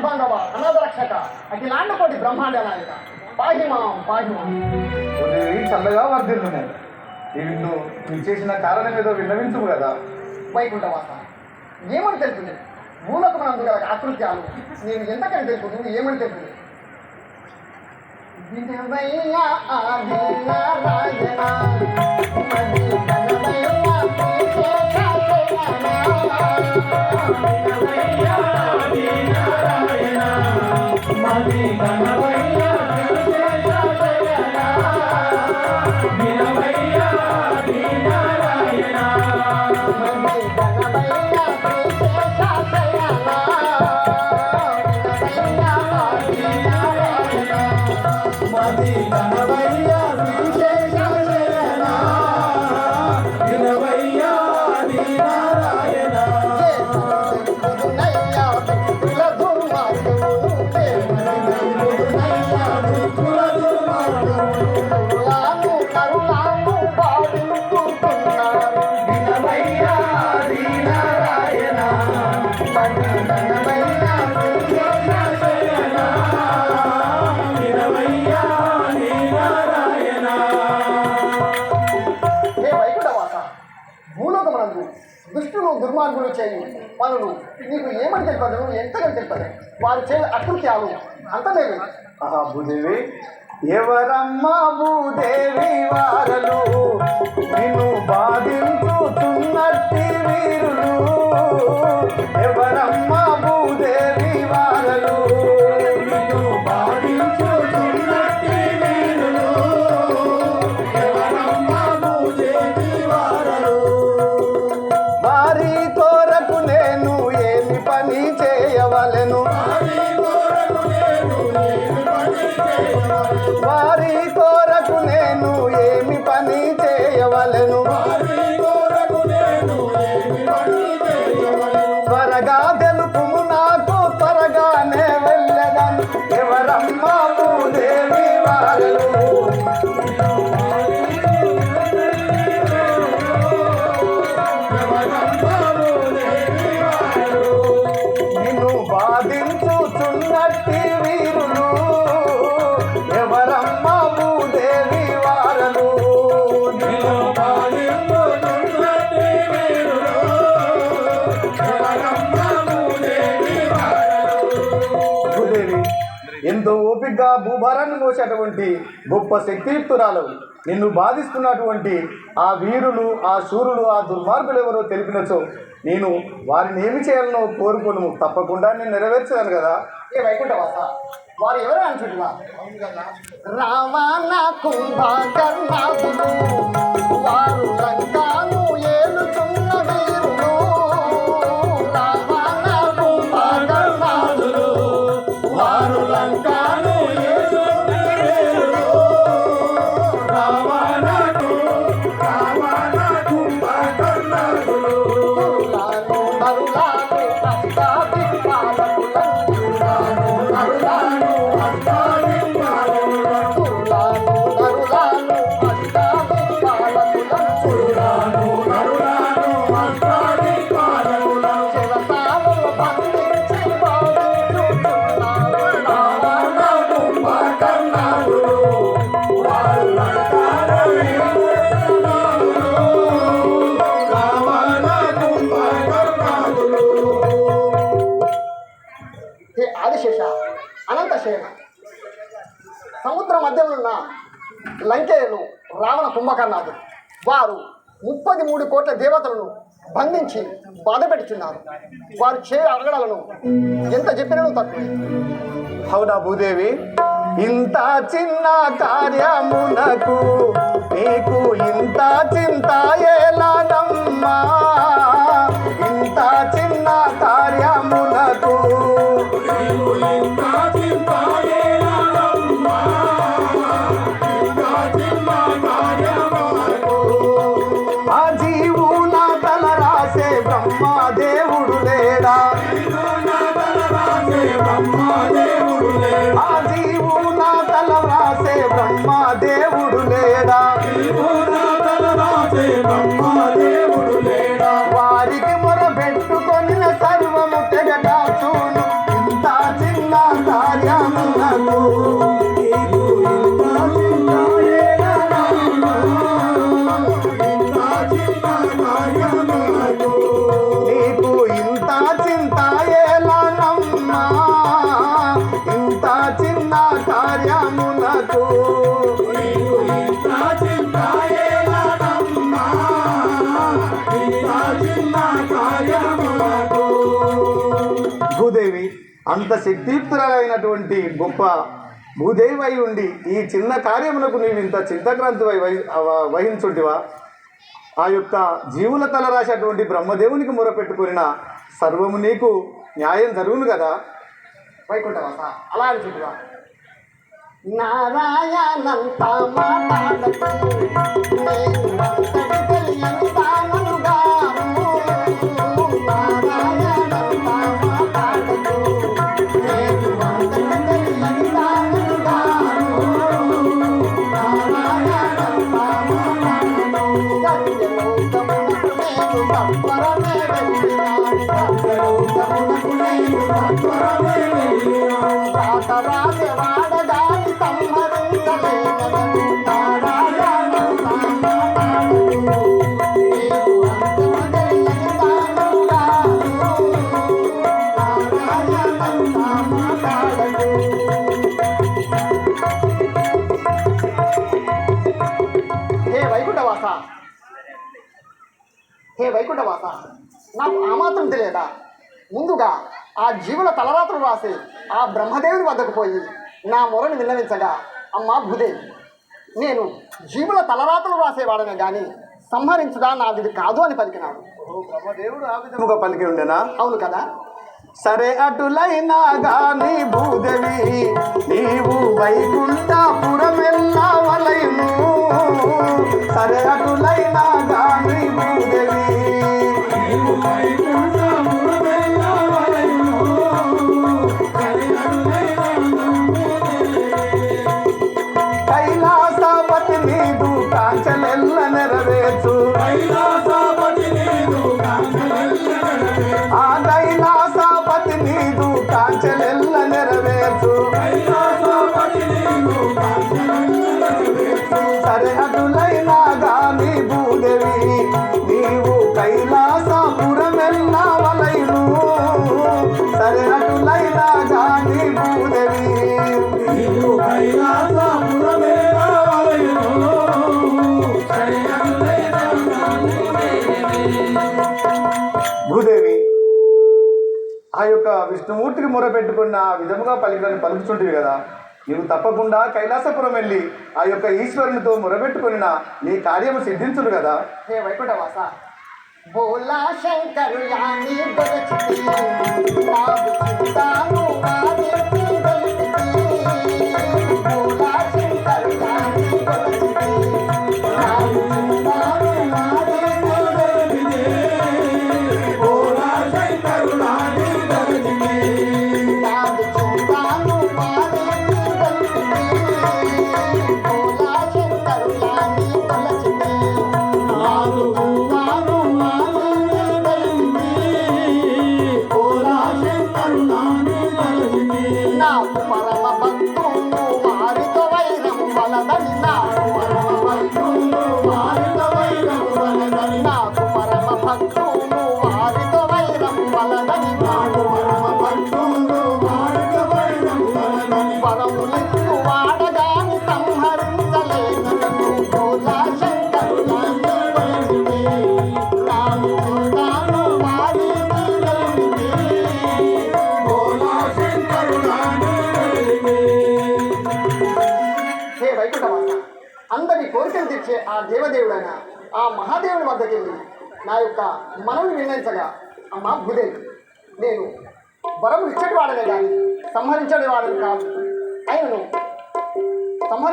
జగద్బాంధవ అనాథ రక్షక అఖిలాండ కోటి బ్రహ్మాండ నాయక పాహిమాం పాహిమాం. చల్లగా వర్ధిల్లున్నాయి. నువ్వు చేసిన కారణం ఏదో విన్నవించు కదా. వైకుంఠవాస ఏమని తెలుపుతుంది? మూలకమనందు గల ఆకృత్యాలు నేను ఎంతకని తెలుపు, నువ్వు ఏమని తెలుపుతుంది? వినవయ్యా ఆది నారాయణ మది గణవయ్యా వినవయ్యా ఆది నారాయణ మది గణవయ్యా వినవయ్యా ఆది నారాయణ మది గణవయ్యా మది గణవయ్యా విశేషశయన వినవయ్యా ఆది నారాయణ నయ్యా కుల దుర్మార్గులు నయ్యా కుల దుర్మార్గులు కరుణాము బాడుకుంటున్నారు వినవయ్యా ఆది నారాయణ మది గణవయ్యా విశేషశయన భూలోకమనందు దుష్టులు దుర్మార్గులు చేయు పనులు నీకు ఏమని తెలిపదు, ఎంతగా తెలిపదు? వారు చే అకృత్యాలు అంతలేదు. భూదేవి, ఎవరమ్మా భూదేవి వారలు నిన్ను బాధించుతున్నట్టి వీరులు? ఎవరమ్మా భూదేవి వారలు నిన్ను బాధించుతున్నట్టి వీరులు? ఎవరమ్మా భూదేవి వారలు? వారి కొరకు నేను ఏమి పని చేయవలెను? వారి కొరకు నేను ఏమి పని చేయవలెను? త్వరగా తెలుపుము నాకు, త్వరగానే వెళ్ళదను. ఎవరమ్మా భూదేవి వారలు? నిన్ను బాధించుచున్నట్టి వీరులు ఎవరమ్మా భూదేవి వారలు? నిన్ను బాధించుచున్నట్టి వీరులు ఎవరమ్మా భూదేవి వారలు? భూదేవి, ఎంతో ఓపికగా భూభారాన్ని మోసేటువంటి గొప్ప శక్తియుక్తురాలు నిన్ను బాధిస్తున్నటువంటి ఆ వీరులు, ఆ శూరులు, ఆ దుర్మార్గులు ఎవరో తెలిపినచో నేను వారిని ఏమి చేయాలనో కోరుకోను, తప్పకుండా నేను నెరవేర్చదాను కదా. ఏ వైకుంఠవాస, వారు ఎవరు అంటున్నా? రావణ కుంభకర్ణాదులు వారు లంకాను ఏలుతున్న వీరులు. రావణ కుంభకర్ణాదులు వారు లంకాను ఏలుతున్న వీరులు. రావణ కుంభకర్ణాదులు నరులాను అష్టాది పాలకులను నరులాను అష్టాది పాలకులను శివసానులు బంధించి బాధించుతున్నారు. రావణ కుంభకర్ణాదులు వారు లంకాను హే ఆదిశేష, అనంతశేన, సముద్ర మధ్యమున్న లంకేయులు రావణ కుంభకర్ణాదులు వారు 33 కోట్ల దేవతలను బంధించి బాధపెట్టుచున్నారు. వారు చే అడగడలను ఎంత చెప్పినను తక్కువ. అవునా భూదేవి, ఇంత చిన్న కార్యమునకు నీకు ఇంత చింత ఏలాదమ్మా? ఇంత చిన్న కార్యమునకు ఆ జీవుల తల రాసే బ్రహ్మదేవుడు లేడా? ఆ జీవుల తల రాసే బ్రహ్మదేవుడు లేడా? వారికి మొరబెట్టుకొని సర్వము తెగటాచును. ఇంత చిన్న అంత శక్తియుక్తురాలైనటువంటి గొప్ప భూదేవి అయి ఉండి ఈ చిన్న కార్యములకు నీవు ఇంత చింతక్రాంతి వహించుంటివా? ఆ యొక్క జీవుల తల రాసేటువంటి బ్రహ్మదేవునికి మొరపెట్టుకున్న సర్వము నీకు న్యాయం జరుగును కదా. వైకుంఠవాస అలా అని చూడువా. నారాయణంత మాట్లాడకు నేను అంతటి తెలియని దాననుగాను. నారాయణంత మాట్లాడకు నేను అంతటి తెలియని దాననుగాను. నారాయణంత మాట్లాడకు సత్యలోకమునకు నేను సత్వరమే వెళ్ళినాను. సత్యలోకమునకు నేను సత్వరమే వెళ్ళినాను. రాతరాజే వాడగాని సంహరించలేనను. నారాయణంత మాట్లాడకు నీవు అంతము తెలియని దాననుగాను. నారాయణంత మాట్లాడకు. హే వైకుంఠవాస, నాకు ఆ మాత్రం తెలియదా? ముందుగా ఆ జీవుల తలరాత్రులు రాసి ఆ బ్రహ్మదేవుని వద్దకు పోయి నా మొరను విన్నవించగా, అమ్మా భూదేవి, నేను జీవుల తలరాత్రులు రాసేవాడనే కానీ సంహరించుదా నా విధి కాదు అని పలికినాడు. బ్రహ్మదేవుడు ఆ విధముగా పలికి ఉండేనా? అవును కదా. సరే అటులైనా గాని భూదేవి నీవు వైకుంఠపురమెల్లవలయును. సరే అటులైనా గాని భూదేవి నీవు వైకుంఠపురమెల్లవలయును. కైలాసపతి నీదు కాంచలెల్ల నెరవేర్చు. ఆ కైలాసపతి నీదు కాంచలెల్ల నెరవేర్చు. సరే అటులైనా గాని భూదేవి నీవు కైలాసపురమెల్లవలయును. సరే అటులైనా గాని భూదేవి నీవు కైలాసపురమెల్లవలయును. భూదేవి ఆ యొక్క విష్ణుమూర్తికి మొరపెట్టుకున్న విధముగా పలుకుచుంటివి కదా. నీవు తప్పకుండా కైలాసపురం వెళ్ళి ఆ యొక్క ఈశ్వరునితో మొరపెట్టుకున్న నీ కార్యము సిద్ధించును కదా. హే వైకుంఠవాస, బోలా శంకరు యాని దొరచితి నాదు చింతాను వారికి దొరికితి. బోలా శంకరు యాని దొరచితి నాదు చింతాను వారికి దొరికితి. బోలా శంకరు యాని దొరచితి నాదు చింతాను వారికి దొరికితి. బోలా శంకరు యాని దొరచితి నాదు నాకు పరమ భక్తులు వారితో వైరము వలదని. నాకు పరమ భక్తులు వారితో వైరము వలదని. నాకు పరమ భక్తులు వారితో వైరము వలదని. నాకు పరమ భక్తులు వారితో వైరము వలదని. పరములిత్తు వాడగాని సంహరించలేనను. భోలా శంకరులాని వలసితే నాను చూడాను వారికి కలిగితే. హే వైకుంఠవాస, అందరి కోరికలు తెచ్చే ఆ దేవదేవుడైన ఆ మహాదేవుని వద్దకు వెళ్ళి నా యొక్క మనవుని నిర్ణయించగా, అమ్మా భూదేవి, నేను వరములు ఇచ్చటి వాడనే కానీ సంహరించని వాడని కాదు. అయినను సంహరి